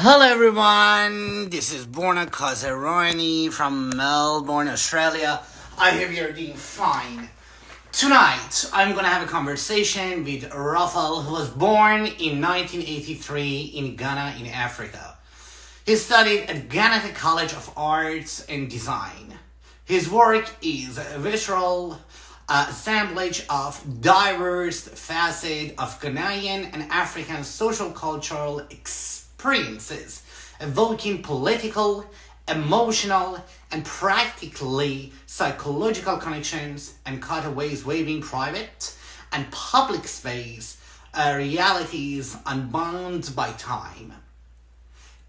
Hello everyone, this is Borna Kazerani from Melbourne, Australia. I hope you're doing fine. Tonight, I'm gonna have a conversation with Raphael, who was born in 1983 in Ghana in Africa. He studied at Ghanatta College of Arts and Design. His work is visceral, assemblage of diverse facets of Ghanaian and African social cultural experiences, evoking political, emotional, and practically psychological connections and cutaways weaving private and public space realities unbound by time.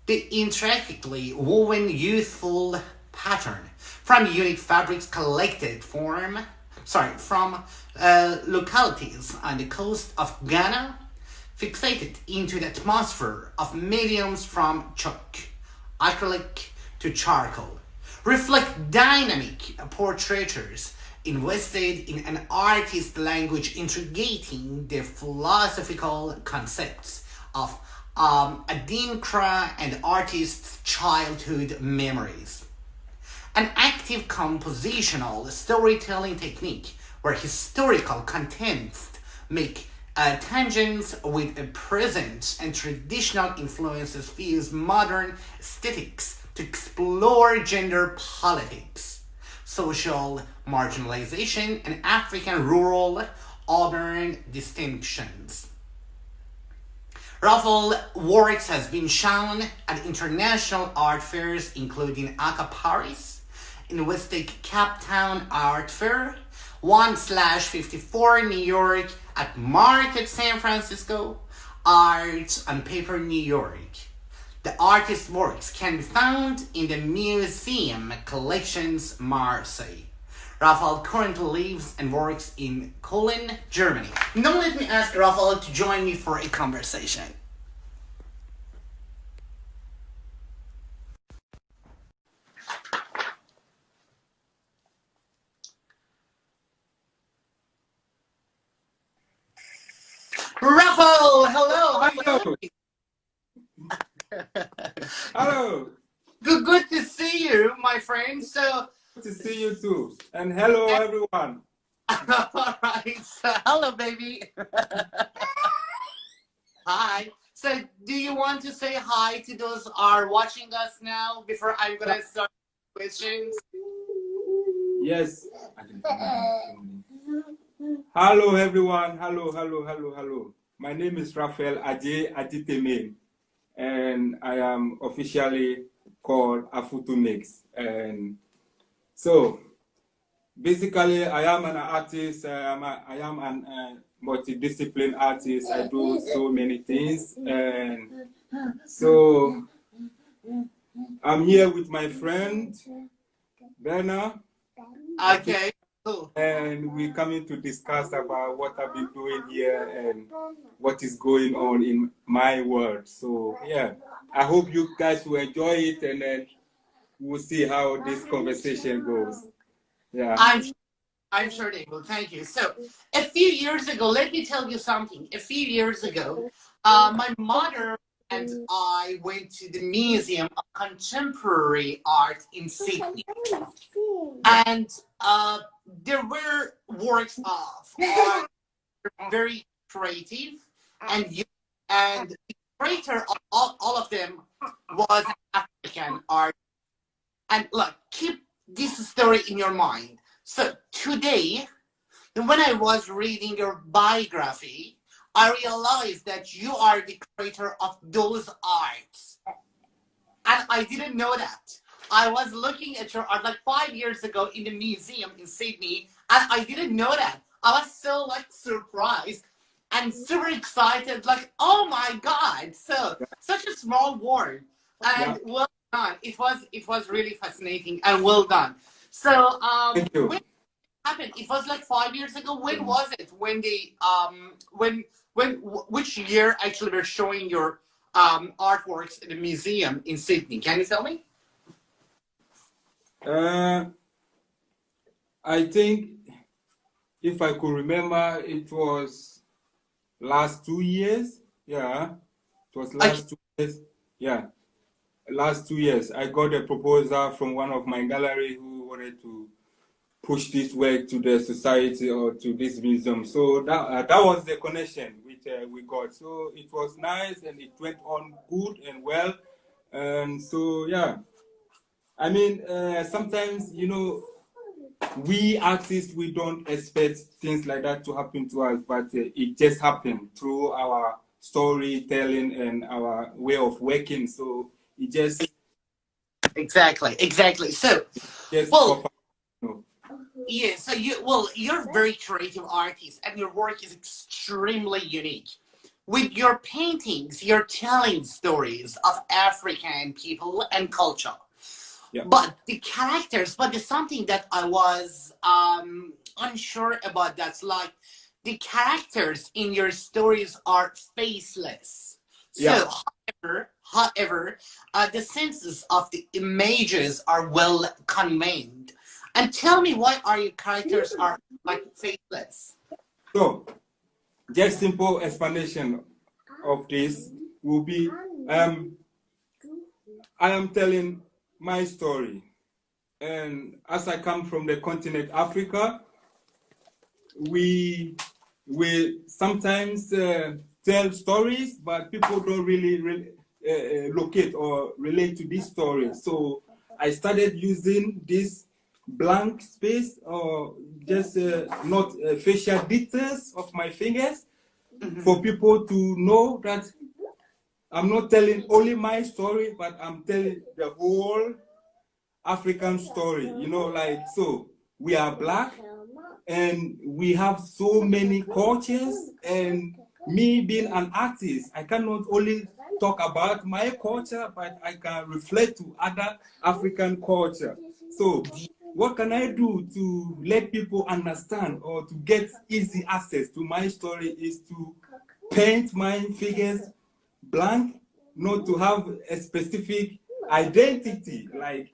The intricately woven youthful pattern from unique fabrics collected from localities on the coast of Ghana, fixated into the atmosphere of mediums from chalk, acrylic to charcoal, reflect dynamic portraitures invested in an artist's language, integrating the philosophical concepts of Adinkra and artist's childhood memories. An active compositional storytelling technique where historical contents make tangents with a present and traditional influences fuse modern aesthetics to explore gender politics, social marginalization, and African rural urban distinctions. Raphael's works has been shown at international art fairs including AKAAA Paris, Investec Cape Town Art Fair, 1/54 New York, at Market San Francisco, Art on Paper New York. The artist's works can be found in the MuCEM Collections, Marseille. Raphael currently lives and works in Cologne, Germany. Now let me ask Raphael to join me for a conversation. Raphael, hello. Hello. Hello. Good to see you, my friend. So, Good to see you too. And hello, everyone. all right. So, hello, baby. Hi. So, do you want to say hi to those who are watching us now before I'm gonna start questions? Yes. Hello, everyone. Hello. My name is Raphael Adjetey Adjei Mayne, and I am officially called Afutumix. And so, basically, I am an artist. I am an multidisciplinary artist. I do so many things, and so I'm here with my friend Borna, Okay. Cool. and we're coming to discuss about what I've been doing here and what is going on in my world. So yeah, I hope you guys will enjoy it, and then we'll see how this conversation goes. Yeah. I'm sure they will. Thank you. So, a few years ago, let me tell you something. A few years ago, my mother and I went to the Museum of Contemporary Art in Sydney, and there were works of art very creative, and the creator of all of them was an African art. And look, keep this story in your mind. So today, when I was reading your biography, I realized that you are the creator of those arts. And I didn't know that. I was looking at your art like 5 years ago in the museum in Sydney, and I didn't know that. I was so surprised and super excited, like, oh my God. So such a small world. And well done. It was really fascinating and well done. So Thank you. when it happened, it was like 5 years ago. When was it? When they which year actually were showing your artworks in the museum in Sydney? Can you tell me? I think if I could remember, it was last 2 years. Yeah, it was last 2 years. Yeah, last 2 years, I got a proposal from one of my gallery who wanted to push this work to the society or to this museum. So that was the connection which we got. So it was nice and it went on good and well. And so, yeah, I mean, sometimes, you know, we artists, we don't expect things like that to happen to us, but it just happened through our storytelling and our way of working. So it just Exactly. So, just well, pop up, you know. yeah. So you're a very creative artist, and your work is extremely unique. With your paintings, you're telling stories of African people and culture. Yeah. But the characters, but there's something that I was unsure about. That's like the characters in your stories are faceless. Yeah. So, however, the senses of the images are well conveyed. And tell me, why are your characters are like faceless? So, just simple explanation of this will be, I am telling my story. And as I come from the continent Africa, we sometimes tell stories, but people don't really locate or relate to these stories. So I started using this blank space or just not facial details of my fingers for people to know that I'm not telling only my story, but I'm telling the whole African story. You know, like, so we are black and we have so many cultures, and me being an artist, I cannot only talk about my culture, but I can reflect to other African culture. So what can I do to let people understand or to get easy access to my story is to paint my figures blank, not to have a specific identity, like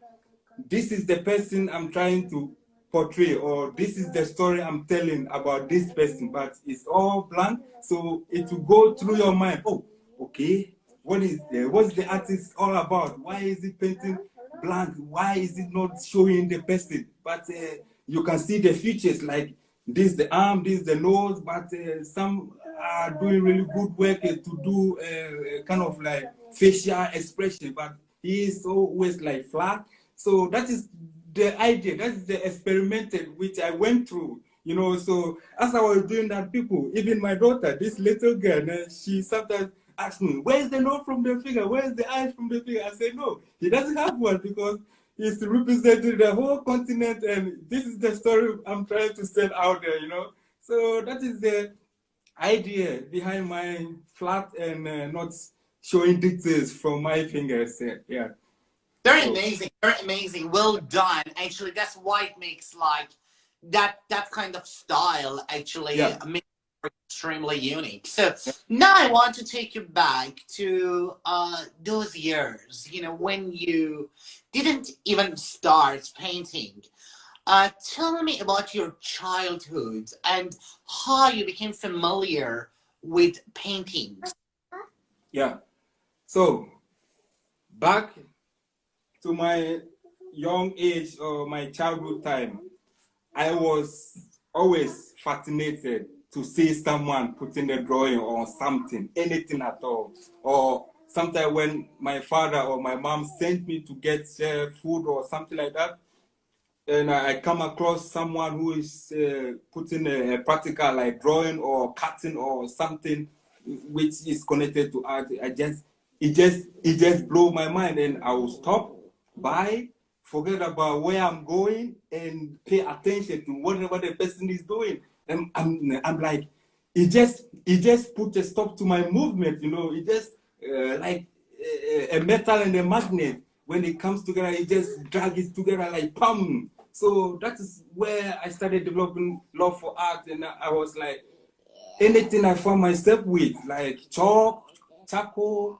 this is the person I'm trying to portray, or this is the story I'm telling about this person, but it's all blank. So it will go through your mind. Oh, okay, what's the artist all about? Why is it painting blank? Why is it not showing the person? But you can see the features, like this the arm, this the nose, but some are doing really good work to do kind of like facial expression, but he is always like flat. So that is the idea, that's the experimental which I went through, you know. So as I was doing that, people, even my daughter, this little girl, she sometimes asks me, where's the nose from the figure? Where's the eyes from the figure? I say, no, he doesn't have one because he's representing the whole continent, and this is the story I'm trying to send out there, you know. So that is the idea behind my flat and not showing details from my fingers. Yeah. Very amazing, very amazing. Well done. Actually, that's why it makes like that kind of style actually makes it extremely unique. So now I want to take you back to those years, you know, when you didn't even start painting. Tell me about your childhood and how you became familiar with paintings. Yeah. So back to my young age or my childhood time, I was always fascinated to see someone putting a drawing on something, anything at all. Or sometimes when my father or my mom sent me to get food or something like that, and I come across someone who is putting a practical like drawing or cutting or something which is connected to art, it just blew my mind, and I will stop by, forget about where I'm going, and pay attention to whatever the person is doing. And I'm like, it just put a stop to my movement, you know. It just like a metal and a magnet. When it comes together, it just drags it together like pam. So that is where I started developing love for art, and I was like, anything I found myself with, like chalk, charcoal,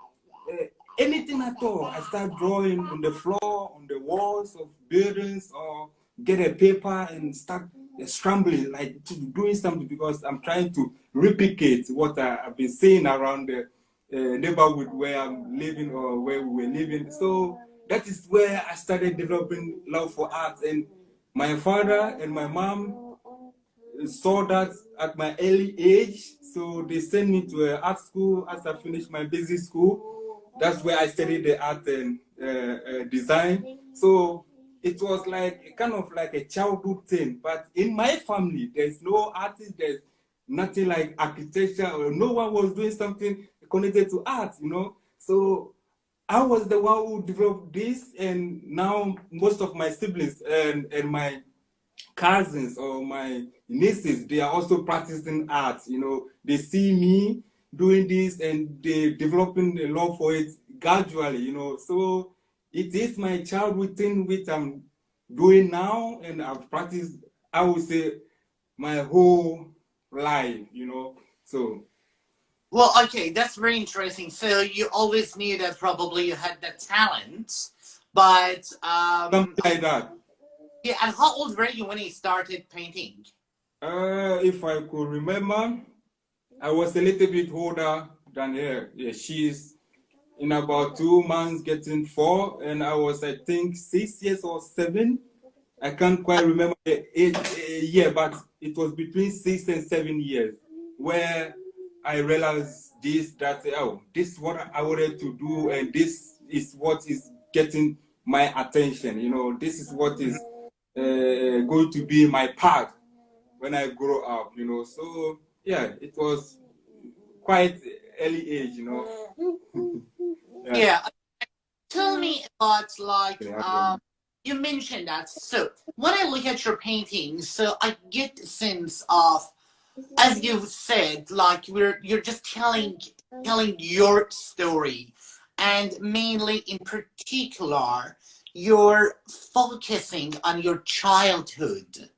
anything at all, I start drawing on the floor, on the walls of buildings, or get a paper and start scrambling, like doing something, because I'm trying to replicate what I've been seeing around neighborhood where I'm living or where we were living. So that is where I started developing love for art. And my father and my mom saw that at my early age. So they sent me to an art school as I finished my basic school. That's where I studied the art and design. So it was like kind of like a childhood thing. But in my family, there's no artist, there's nothing like architecture, or no one was doing something connected to art, you know. So I was the one who developed this, and now most of my siblings and my cousins or my nieces, they are also practicing art, you know. They see me doing this and they developing a love for it gradually, you know. So it is my childhood thing which I'm doing now, and I've practiced, I would say, my whole life, you know. So Well, okay, that's very interesting. So you always knew that probably you had that talent, but something like that. yeah. And how old were you when you started painting? If I could remember, I was a little bit older than her. Yeah, she's in about 2 months getting 4, and I was, I think, 6 years or 7. I can't quite remember the age, year, but it was between 6 and 7 years where I realized this, that, oh, this is what I wanted to do, and this is what is getting my attention. You know, this is what is going to be my path when I grow up, you know. So, yeah, it was quite early age, you know. Yeah. Yeah. Tell me about like you mentioned that. So when I look at your paintings, so I get the sense of, as you've said, like you're just telling your story, and mainly in particular, you're focusing on your childhood,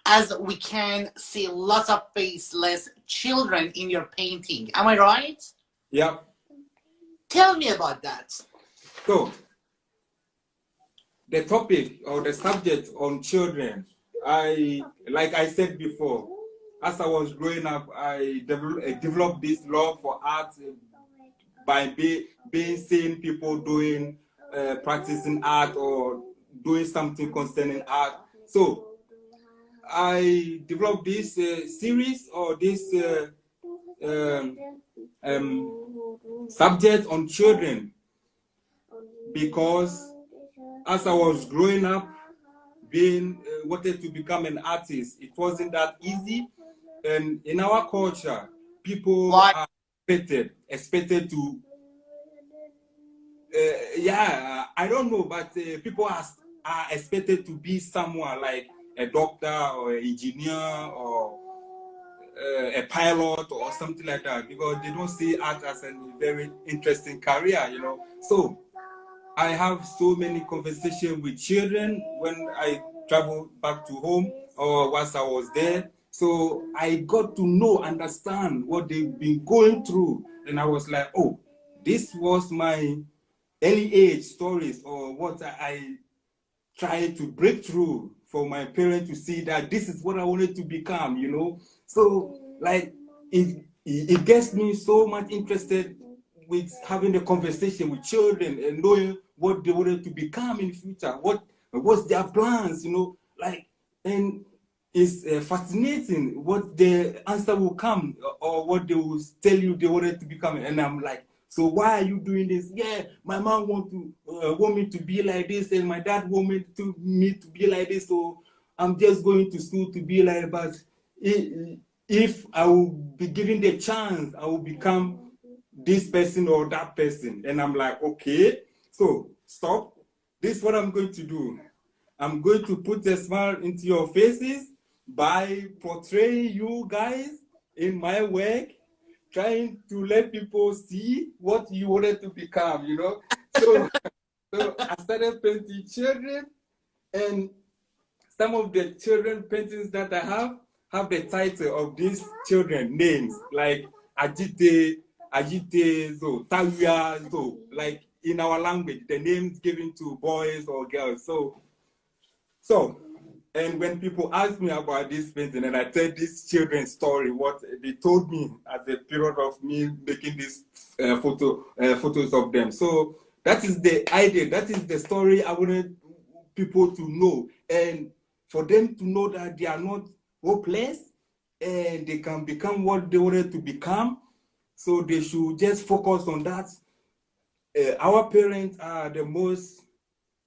as we can see lots of faceless children in your painting. Am I right? Yeah. Tell me about that. So, the topic or the subject on children, like I said before, as I was growing up, I developed this love for art by being seeing people doing, practicing art or doing something concerning art. So I developed this series or this um, subject on children because as I was growing up, being wanted to become an artist, it wasn't that easy. And in our culture, people are expected to, yeah, I don't know, but people are expected to be someone like a doctor or an engineer or a pilot or something like that, because they don't see art as a very interesting career, you know. So I have so many conversations with children when I travel back to home or once I was there. So I got to know, understand what they've been going through. And I was like, oh, this was my early age stories, or what I tried to break through for my parents to see that this is what I wanted to become, you know. So like it gets me so much interested with having a conversation with children and knowing what they wanted to become in the future, what's their plans, you know, like, and it's fascinating what the answer will come or what they will tell you they wanted to become. And I'm like, so why are you doing this? Yeah, my mom want me to be like this, and my dad want me to be like this. So I'm just going to school to be like. But if I will be given the chance, I will become this person or that person. And I'm like, okay, so stop. This is what I'm going to do. I'm going to put a smile into your faces by portraying you guys in my work, trying to let people see what you wanted to become, you know. So I started painting children, and some of the children paintings that I have the title of these children names, like Adjetey Adjei, so Tawia, so like in our language, the names given to boys or girls. So And when people ask me about this painting, and I tell this children's story, what they told me at the period of me making these photos of them. So that is the idea. That is the story I wanted people to know, and for them to know that they are not hopeless, and they can become what they wanted to become. So they should just focus on that. Our parents are the most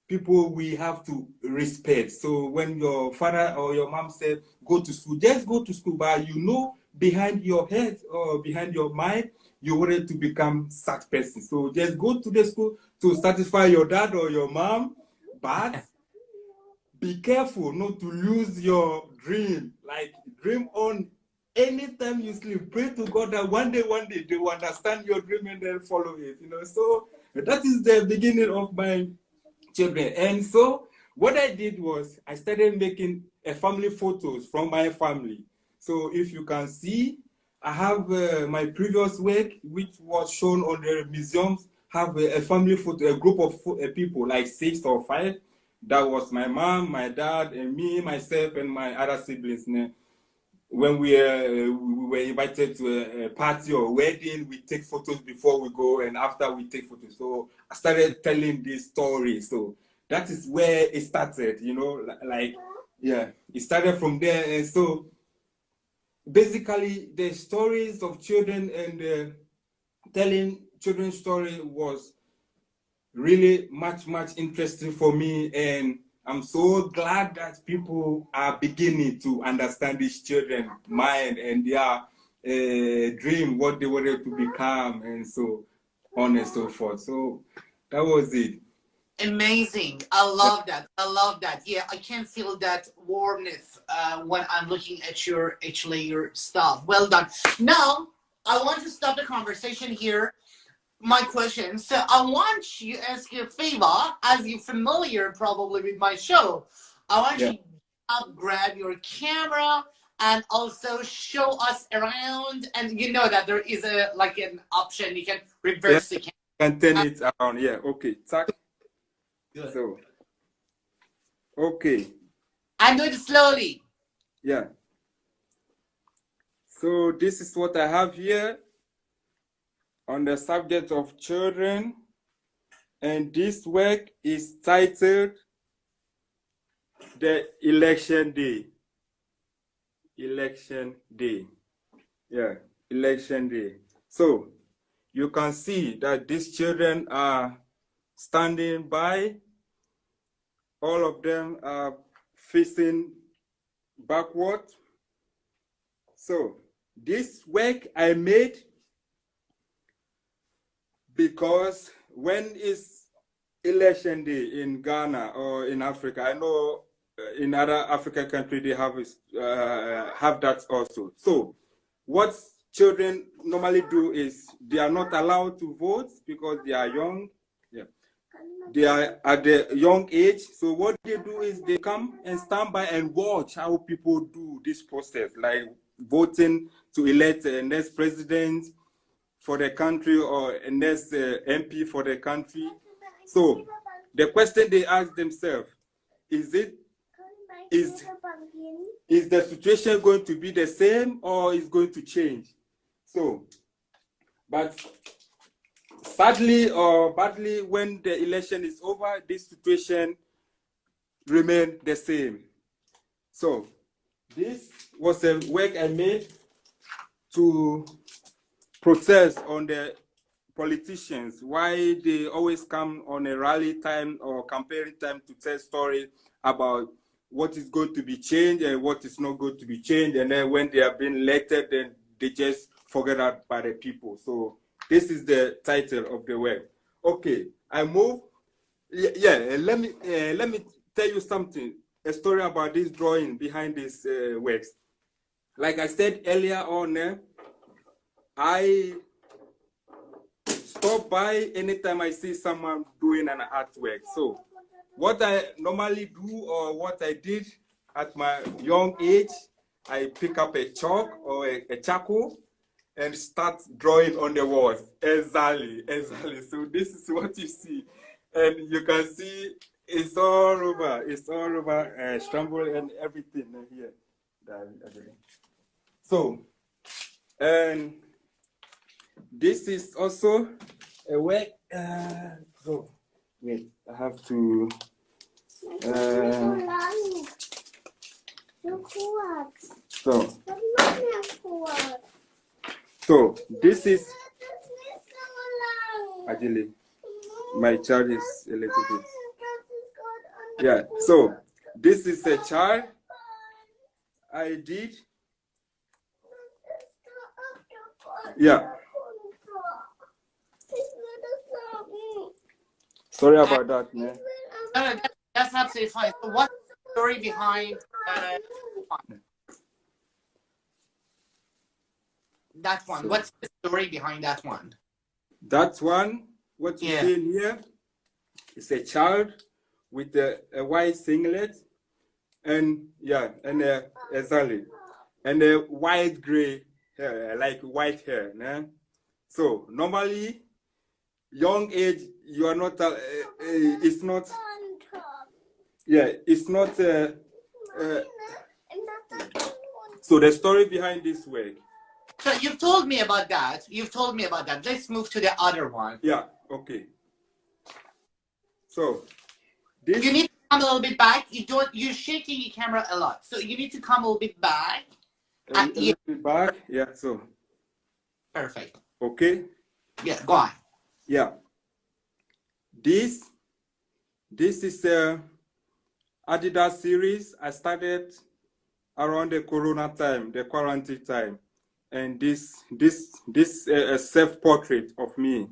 people we have to respect. So when your father or your mom said, go to school, just go to school, but you know, behind your head or behind your mind, you wanted to become such person. So just go to the school to satisfy your dad or your mom, but be careful not to lose your dream. Like, dream on anytime you sleep. Pray to God that one day they will understand your dream and then follow it. So that is the beginning of my children. And so what I did was I started making family photos from my family. So if you can see, I have my previous work, which was shown on the museums, have a family photo, a group of people, like 6 or 5. That was my mom, my dad, and me, myself, and my other siblings. When we were invited to a party or wedding, we take photos before we go, and after we take photos. So I started telling this story. So that is where it started, yeah, it started from there. And so basically the stories of children and telling children's story was really much interesting for me, and I'm so glad that people are beginning to understand these children's mind and their dream, what they wanted to become, and so on and so forth. So that was it. Amazing. I love that. I love that. Yeah, I can feel that warmth when I'm looking at your stuff. Well done. Now, I want to stop the conversation here. My question. So I want you to ask you a favor, as you're familiar probably with my show. I want you to grab your camera and also show us around. And you know that there is an option you can reverse the camera. And turn it around. Yeah. Okay. Good. So, okay. And do it slowly. Yeah. So this is what I have here on the subject of children. And this work is titled The Election Day. Election Day. Yeah, Election Day. So you can see that these children are standing by. All of them are facing backward. So this work I made because when is election day in Ghana or in Africa, I know in other African countries they have that also. So what children normally do is they are not allowed to vote because they are young. Yeah. They are at the young age. So what they do is they come and stand by and watch how people do this process, like voting to elect a next president for the country or a next MP for the country. So the question they ask themselves, is the situation going to be the same or is going to change? So, but sadly or badly, when the election is over, this situation remains the same. So this was a work I made to protest on the politicians, why they always come on a rally time or campaign time to tell stories about what is going to be changed and what is not going to be changed. And then when they have been elected, then they just forget that by the people. So this is the title of the work. Okay, I move. Yeah, let me tell you something, a story about this drawing behind these works. Like I said earlier on, I stop by anytime I see someone doing an artwork. So what I normally do or what I did at my young age, I pick up a chalk or a charcoal and start drawing on the walls. Exactly. So this is what you see. And you can see It's all over. It's all over Istanbul and everything here. So, and this is also a work. So, wait, I have to. So, so this is actually my child is a little bit. Yeah. So this is a child I did. Yeah. Sorry about that, man. No, that's absolutely fine. So what's the story behind that one? So, What's the story behind that one? That one, what you see in here, is a child with a white singlet and exactly, and a white gray hair, like white hair. Né? So normally, young age, you are not. It's not. Yeah, it's not. So the story behind this work. So you've told me about that. You've told me about that. Let's move to the other one. Yeah. Okay. So this. You need to come a little bit back. You're shaking your camera a lot. So you need to come a little bit back. A little bit back. Yeah. So. Perfect. Okay. Yeah. Go on. Yeah. This is a Adidas series. I started around the Corona time, the quarantine time, and this a self-portrait of me.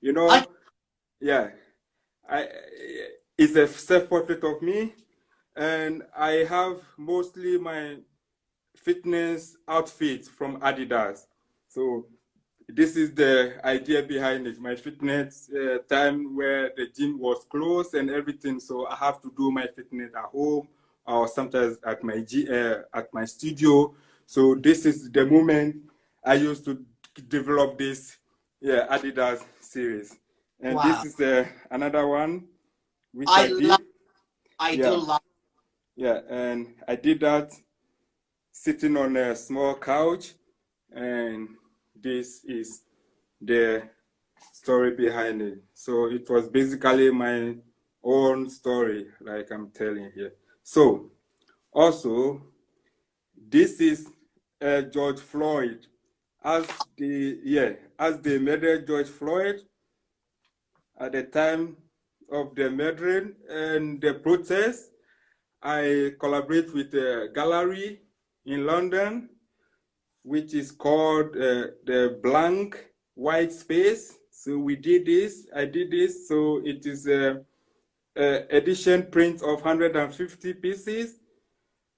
You know, yeah, it's a self-portrait of me, and I have mostly my fitness outfits from Adidas. So this is the idea behind it. My fitness time where the gym was closed and everything, so I have to do my fitness at home or sometimes at my studio. So this is the moment I used to develop this Adidas series. And wow. This is another one which I did. I do love. Yeah, and I did that sitting on a small couch, and this is the story behind it. So it was basically my own story, like I'm telling here. So also, this is George Floyd. As they murdered George Floyd at the time of the murdering and the protest, I collaborate with a gallery in London, which is called the Blank White Space. So we did this, I did this. So it is a edition print of 150 pieces,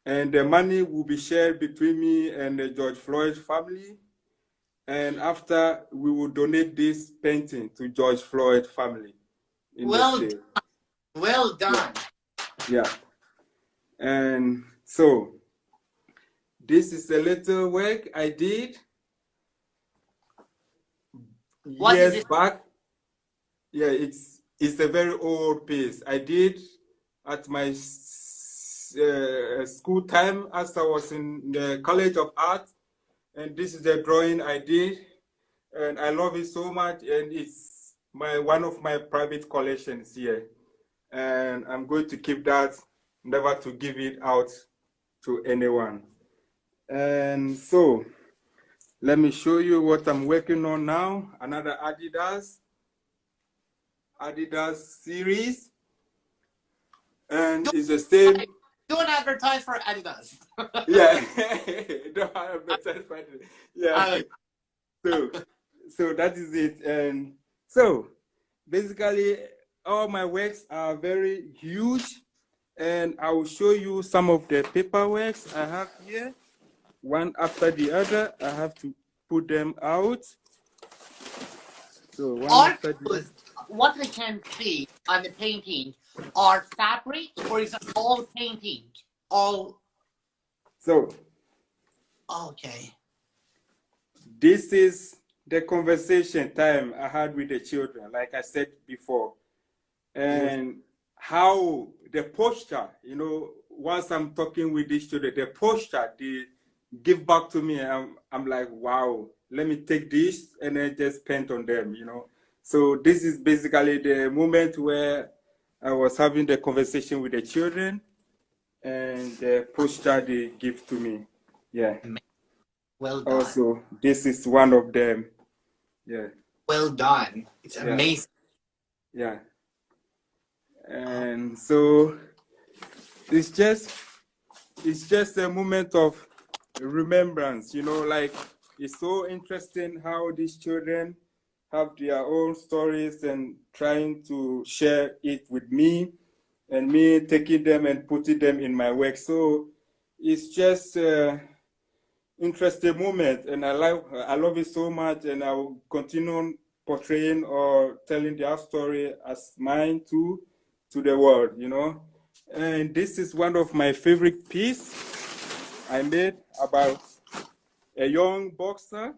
and the money will be shared between me and the George Floyd family. And after, we will donate this painting to George Floyd family in the state. Well done. Yeah. And so this is a little work I did years back. Yeah, it's a very old piece. I did at my school time as I was in the College of Art, and this is the drawing I did, and I love it so much, and it's one of my private collections here, and I'm going to keep that, never to give it out to anyone. And so let me show you what I'm working on now. Another Adidas series, and it's the same. Don't advertise for Adidas. Yeah, don't advertise for Adidas. Yeah. So that is it. And so basically, all my works are very huge, and I will show you some of the paperworks I have here, one after the other. I have to put them out. So what I can see on the painting are fabric, or is it all painting? All. So. Okay. This is the conversation time I had with the children, like I said before. And how the posture, you know, once I'm talking with these children, the posture they give back to me, I'm like, wow, let me take this and then just paint on them, you know. So this is basically the moment where I was having the conversation with the children and the posture they give to me. Yeah. Well done. Also, this is one of them. Yeah. Well done. It's amazing. Yeah. And so it's just a moment of remembrance, you know, like it's so interesting how these children have their own stories and trying to share it with me and me taking them and putting them in my work. So it's just an interesting moment and I love it so much, and I will continue portraying or telling their story as mine too to the world, you know. And this is one of my favorite pieces I made about a young boxer.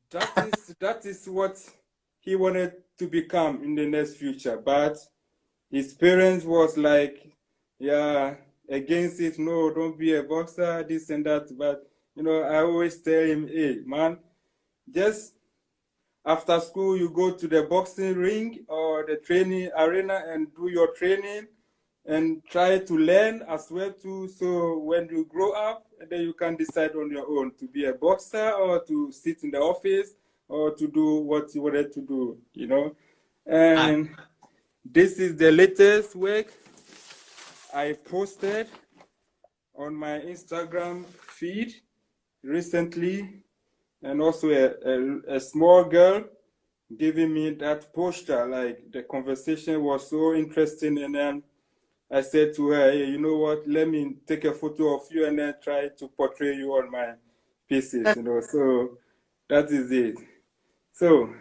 That is what he wanted to become in the next future, but his parents was like, yeah, against it. No, don't be a boxer, this and that. But you know, I always tell him, hey man, just after school you go to the boxing ring or the training arena and do your training and try to learn as well too. So when you grow up, then you can decide on your own to be a boxer or to sit in the office or to do what you wanted to do, you know. And this is the latest work I posted on my Instagram feed recently, and also a small girl giving me that posture. Like the conversation was so interesting, and then I said to her, hey, you know what, let me take a photo of you and then try to portray you on my pieces, you know. So that is it. So,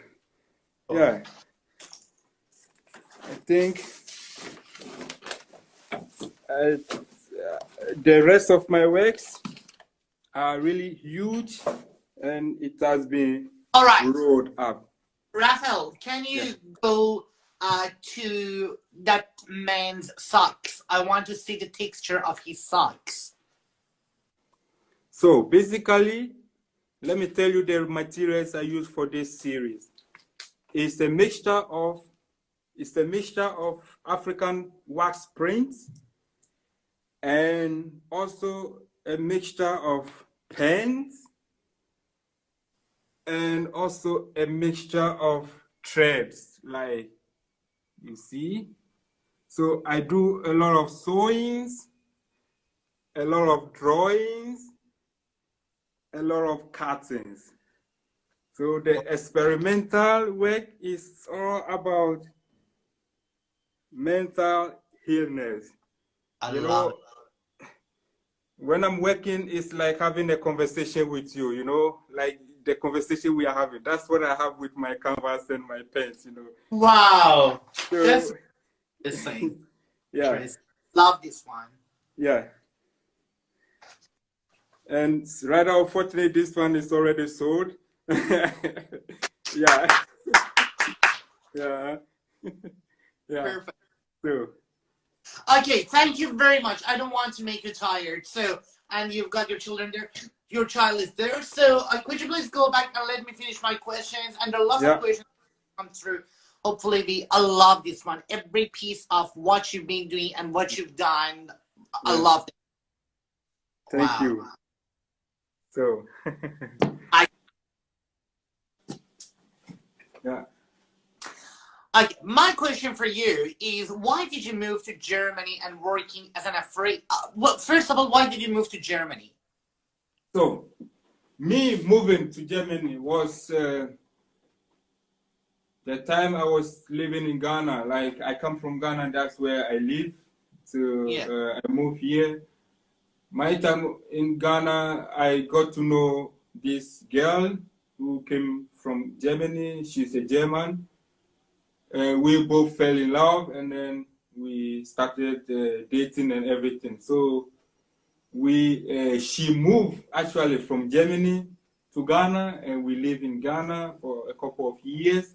yeah, I think the rest of my works are really huge and it has been rolled up. Raphael, can you go to that man's socks? I want to see the texture of his socks. So basically, let me tell you the materials I use for this series. It's a mixture of African wax prints and also a mixture of pens and also a mixture of threads, like you see. So I do a lot of sewings, a lot of drawings, a lot of cuttings. So the experimental work is all about mental illness. You know, when I'm working, it's like having a conversation with you, you know, like the conversation we are having. That's what I have with my canvas and my pens, you know. Wow. So, that's the same. Yeah. Love this one. Yeah. And rather unfortunately, this one is already sold. Yeah. Yeah. Yeah. Perfect. So. Okay, thank you very much. I don't want to make you tired. So, and you've got your children there. Your child is there. So, could you please go back and let me finish my questions? And there are lots of questions come through. Hopefully, I love this one. Every piece of what you've been doing and what you've done, I love it. Thank you. So, yeah. Okay, my question for you is, why did you move to Germany and working as an well, first of all, why did you move to Germany? So, me moving to Germany was the time I was living in Ghana. Like, I come from Ghana, that's where I live. So, I moved here. My time in Ghana, I got to know this girl who came from Germany. She's a German. We both fell in love, and then we started dating and everything. So she moved actually from Germany to Ghana, and we lived in Ghana for a couple of years.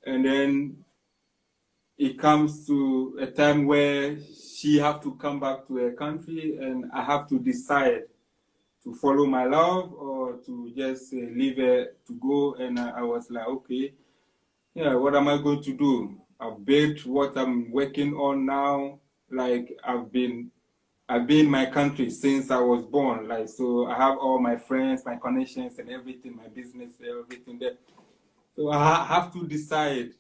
And then it comes to a time where she have to come back to her country, and I have to decide to follow my love or to just leave her to go. And I was like, okay, yeah, what am I going to do? I've built what I'm working on now. Like I've been in my country since I was born. Like, so I have all my friends, my connections and everything, my business, everything there. So I have to decide,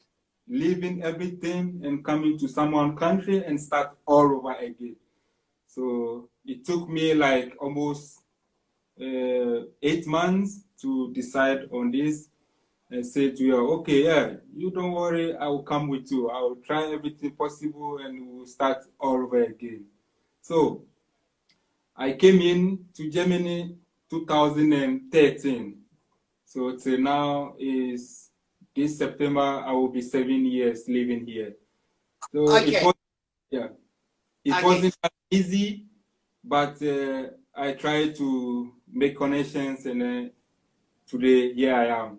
leaving everything and coming to someone's country and start all over again. So it took me like almost 8 months to decide on this and say to her, okay, yeah, you don't worry, I will come with you. I will try everything possible and we'll start all over again. So I came in to Germany 2013. So till now is this September, I will be 7 years living here. So Okay. it wasn't that easy, but I tried to make connections, and today, here I am.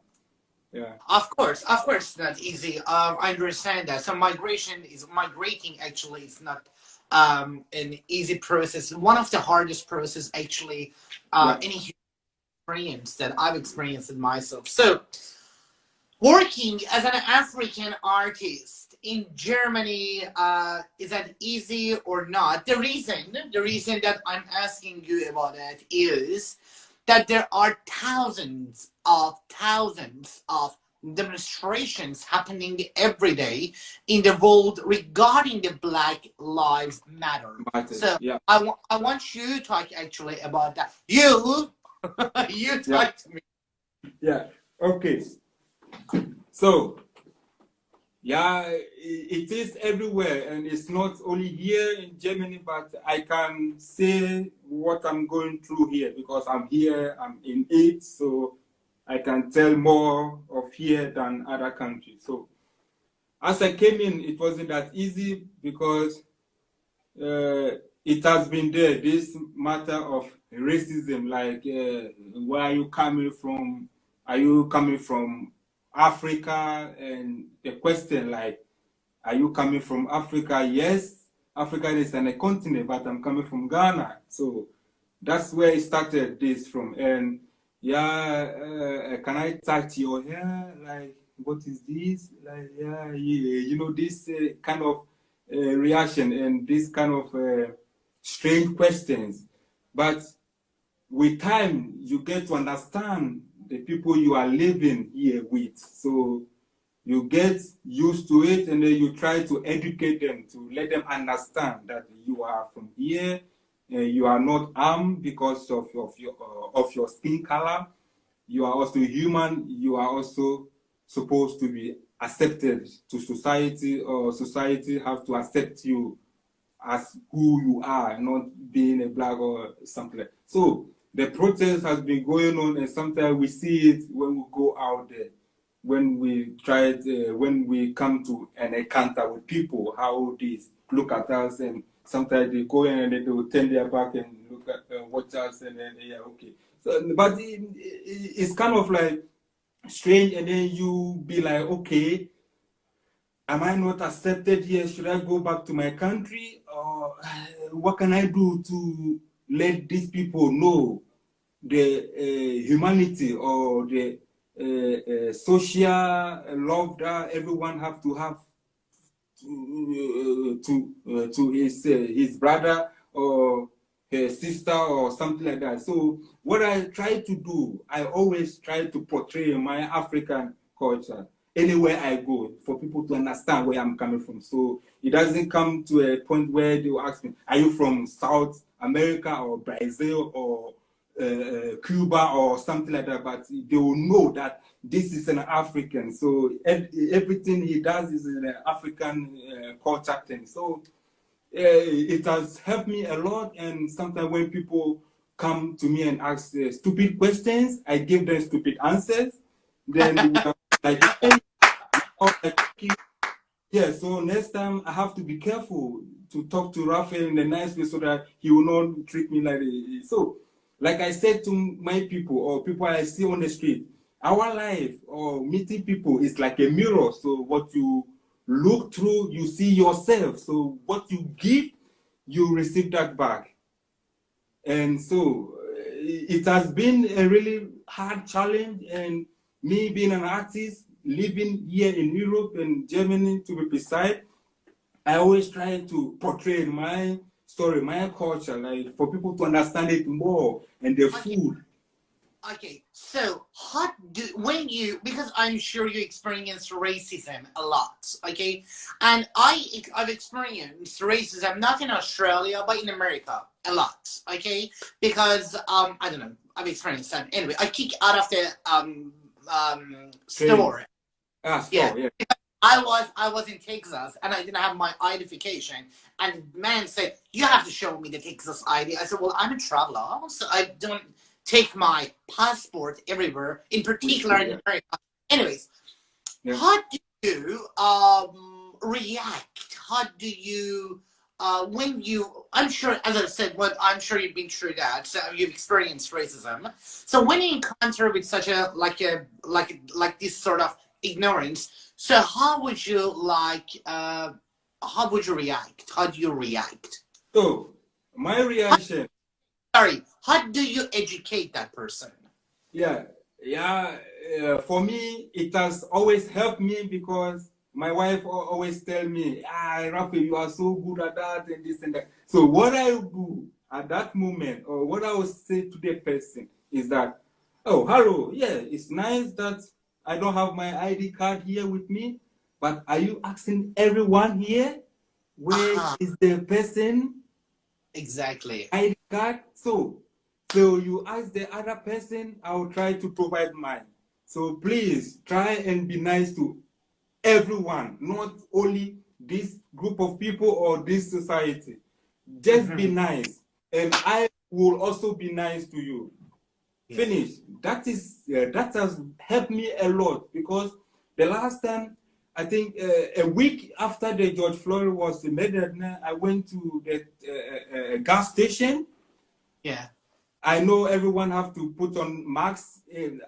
Yeah. Of course, it's not easy. I understand that. So migrating actually is not an easy process. One of the hardest process actually, any human experience that I've experienced in myself. So working as an African artist in Germany, is that easy or not? The reason that I'm asking you about that is that there are thousands of demonstrations happening every day in the world regarding the Black Lives Matter. So yeah. I want you to talk actually about that. You talk to me. Yeah. Okay. So, yeah, it is everywhere, and it's not only here in Germany, but I can say what I'm going through here because I'm here, I'm in it, so I can tell more of here than other countries. So, as I came in, it wasn't that easy because it has been there, this matter of racism, like where are you coming from? Are you coming from Africa? And the question like, are you coming from Africa? Yes, Africa is a continent, but I'm coming from Ghana. So that's where it started this from. And yeah, can I touch your hair? Like, what is this? Like, yeah, you know, this kind of reaction and this kind of strange questions. But with time, you get to understand the people you are living here with. So you get used to it, and then you try to educate them, to let them understand that you are from here, you are not armed because of your skin color. You are also human. You are also supposed to be accepted to society, or society have to accept you as who you are, not being a black or something like that. So the protest has been going on, and sometimes we see it when we go out there, when we when we come to an encounter with people, how they look at us, and sometimes they go in and they will turn their back and look at watch us, and then yeah, okay. So, but it's kind of like strange, and then you be like, okay, am I not accepted here? Should I go back to my country? Or what can I do to let these people know the humanity or the social love that everyone have to have to his brother or his sister or something like that. So what I try to do, I always try to portray my African culture anywhere I go for people to understand where I'm coming from. So it doesn't come to a point where they will ask me, are you from South America or Brazil or Cuba or something like that, but they will know that this is an African. So everything he does is an African culture thing. So it has helped me a lot. And sometimes when people come to me and ask stupid questions, I give them stupid answers. Then like, hey, yeah, so next time I have to be careful to talk to Raphael in a nice way so that he will not treat me like this. So, like I said to my people or people I see on the street, our life or meeting people is like a mirror. So what you look through, you see yourself. So what you give, you receive that back. And so it has been a really hard challenge. And me being an artist, living here in Europe and Germany to be precise, I always try to portray my story, my culture, like for people to understand it more, and the food. Okay, so because I'm sure you experience racism a lot, okay, and I've experienced racism not in Australia but in America a lot, okay, because I don't know, I've experienced that. Anyway, I kicked out of the store. Yeah. I was in Texas and I didn't have my identification, and the man said, "You have to show me the Texas ID." I said, "Well, I'm a traveler, so I don't take my passport everywhere, in particular in America." Anyways, how do you react? How do you when you? I'm sure, as I said, I'm sure you've been through that. So you've experienced racism. So when you encounter with such a like this sort of ignorance, so how would you react? How do you react? So my reaction. How do you educate that person? Yeah. For me, it has always helped me because my wife always tell me, Raphael, you are so good at that and this and that. So what I do at that moment, or what I will say to the person is that, oh, hello, yeah, it's nice that I don't have my ID card here with me, but are you asking everyone here where is the person? Exactly. ID card? So you ask the other person, I will try to provide mine. So please try and be nice to everyone, not only this group of people or this society. Just be nice, and I will also be nice to you. Yeah. Finish. That has helped me a lot, because the last time, I think a week after the George Floyd was murdered, I went to the gas station. Yeah. I know everyone have to put on masks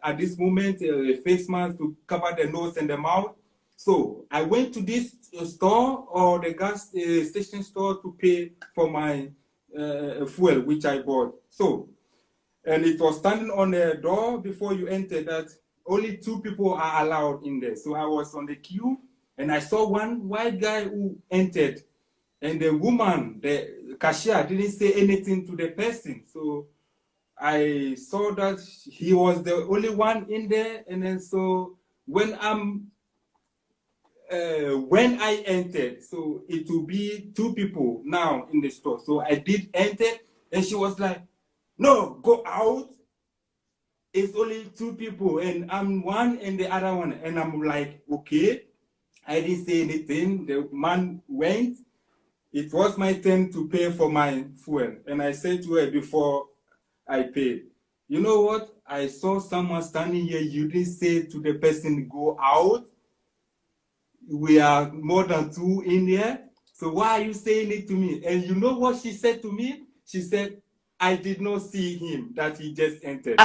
at this moment, a face mask to cover the nose and the mouth. So I went to this store, or the gas station store, to pay for my fuel, which I bought. So, and it was standing on the door before you enter that only 2 people are allowed in there. So I was on the queue, and I saw one white guy who entered, and the woman, the cashier, didn't say anything to the person. So I saw that he was the only one in there, and then so when I entered, so it will be 2 people now in the store. So I did enter, and she was like, "No, go out. It's only 2 people, and I'm one and the other one." And I'm like, okay. I didn't say anything. The man went. It was my turn to pay for my fuel, and I said to her before I paid, "You know what? I saw someone standing here. You didn't say to the person, go out. We are more than 2 in there. So why are you saying it to me?" And you know what she said to me? She said, "I did not see him, that he just entered."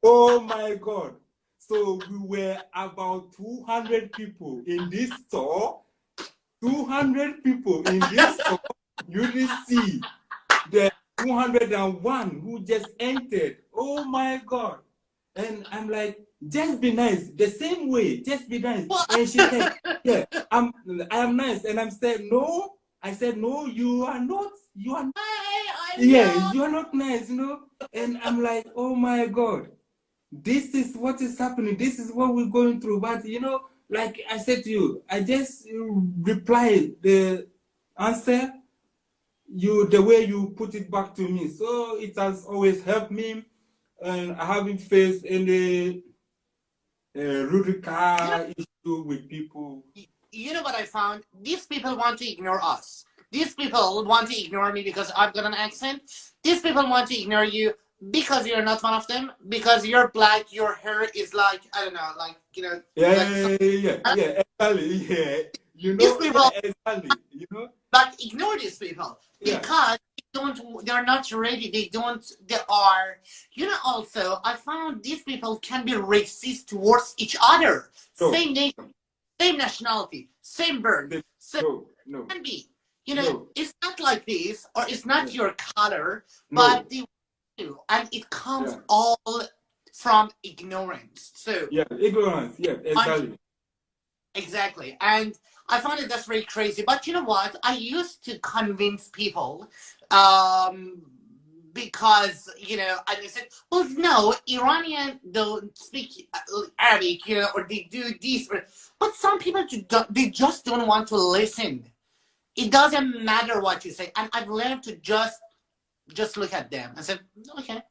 Oh my God. So we were about 200 people in this store. 200 people in this store. You didn't see the 201 who just entered. Oh my God. And I'm like, just be nice. The same way, just be nice. And she said, yeah, I am nice. And I'm saying, no. I said, no, you are not. You are not. Yeah, you are not nice, you know. And I'm like, oh my God, this is what is happening. This is what we're going through. But, you know, like I said to you, I just replied the answer, the way you put it back to me. So it has always helped me. And I haven't faced any radical issue with people. You know what I found? These people want to ignore us. These people want to ignore me because I've got an accent. These people want to ignore you because you're not one of them. Because you're black, your hair is like, I don't know, like, you know. Yeah, exactly. Yeah, you know, these people, exactly. You know, but ignore these people because they're not ready. They are, you know, also, I found these people can be racist towards each other. So, Same nation, same nationality, same birth. So no, it can be. You know, no, it's not like this, or it's not your color, no. but the and it comes all from ignorance. So yeah, ignorance. Yeah, exactly. Exactly. And I find it that's very crazy. But you know what? I used to convince people because, you know, and they said, well, no, Iranian don't speak Arabic, you know, or they do this. But some people, they just don't want to listen. It doesn't matter what you say. And I've learned to just look at them and say, okay.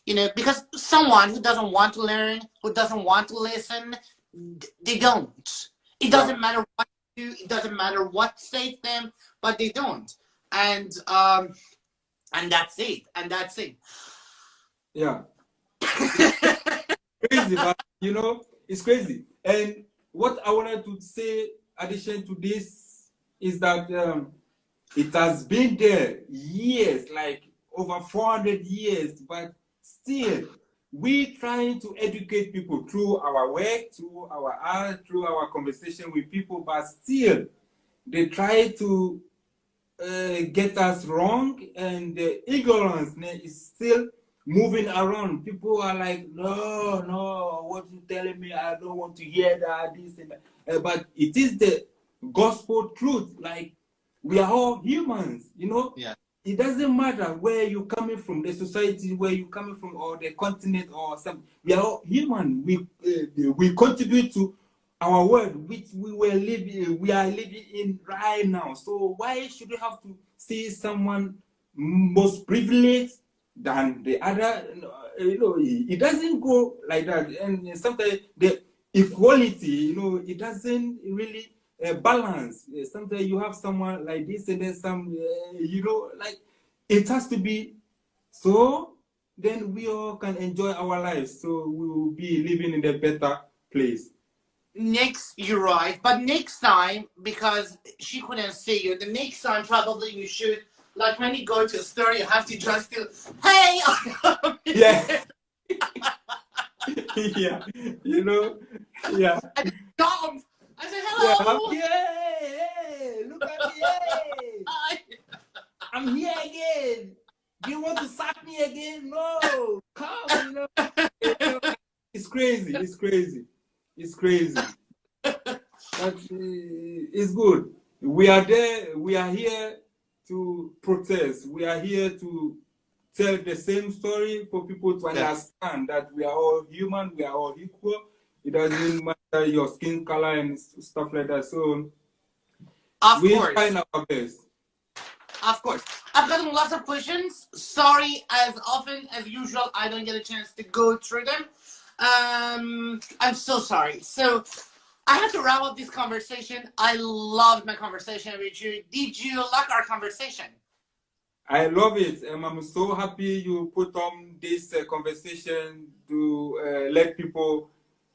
You know, because someone who doesn't want to learn, who doesn't want to listen, they don't. It doesn't matter what you do. It doesn't matter what saves them, but they don't. And that's it. And that's it. Yeah. Crazy, but you know, it's crazy. And what I wanted to say, addition to this, is that it has been there years, like over 400 years, but still we trying to educate people through our work, through our art, through our conversation with people, but still they try to get us wrong, and the ignorance is still moving around. People are like, no, what you telling me? I don't want to hear that, this and that. But it is the gospel truth. Like, we are all humans, you know? Yeah. It doesn't matter where you're coming from, the society where you're coming from, or the continent, or something. We are all human. We contribute to our world, which we are living in right now. So why should we have to see someone most privileged than the other? You know, it doesn't go like that. And sometimes the equality, you know, it doesn't really balance. Sometimes you have someone like this, and then some, you know, like it has to be so. Then we all can enjoy our lives. So we will be living in a better place. You're right, but next time, because she couldn't see you, the next time probably you should, like when you go to a store, you have to just do, hey, yeah, yeah, you know, yeah. And jump. I said, hello. Yeah, look at me, hey. Hi. I'm here again. Do you want to sack me again? No, come, you know. It's crazy, it's crazy. It's crazy. But it's good. We are there. We are here to protest. We are here to tell the same story for people to understand that we are all human. We are all equal. It doesn't matter your skin color and stuff like that. So we trying our best. Of course. I've gotten lots of questions. Sorry, as often as usual, I don't get a chance to go through them. I'm so sorry. So I have to wrap up this conversation. I loved my conversation with you. Did you like our conversation? I love it. I'm so happy you put on this conversation to let people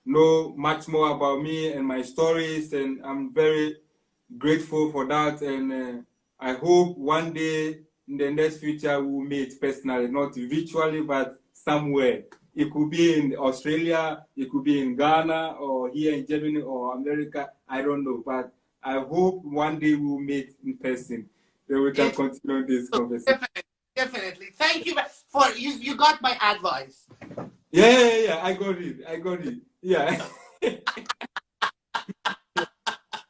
know much more about me and my stories. And I'm very grateful for that. And I hope one day in the next future we'll meet personally, not virtually, but somewhere. It could be in Australia, it could be in Ghana, or here in Germany or America. I don't know, but I hope one day we'll meet in person. Then we can continue this conversation. Definitely. Thank you for you got my advice. Yeah. I got it. Yeah.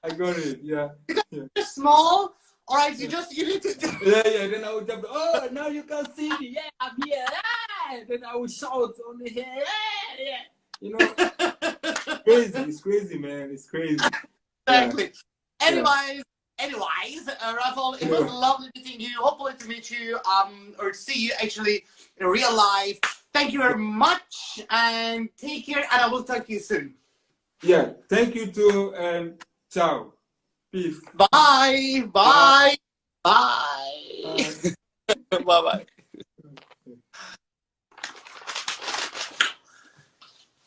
I got it. Yeah. You're small. All right, you need to. Yeah. Then I would jump. Oh, now you can see me. Yeah, I'm here. Yeah. Then I would shout on the head. Yeah. You know, crazy. It's crazy, man. It's crazy. Exactly. Yeah. Anyways, Raphael, it was lovely meeting you. Hopefully to meet you, or see you actually in real life. Thank you very much, and take care. And I will talk to you soon. Yeah. Thank you too, and ciao. Peace. Bye. Bye. Bye. Bye.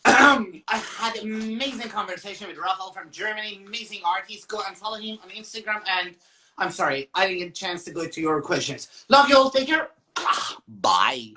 I had an amazing conversation with Raphael from Germany, amazing artist. Go and follow him on Instagram. And I'm sorry, I didn't get a chance to go to your questions. Love you all. Take care. Bye.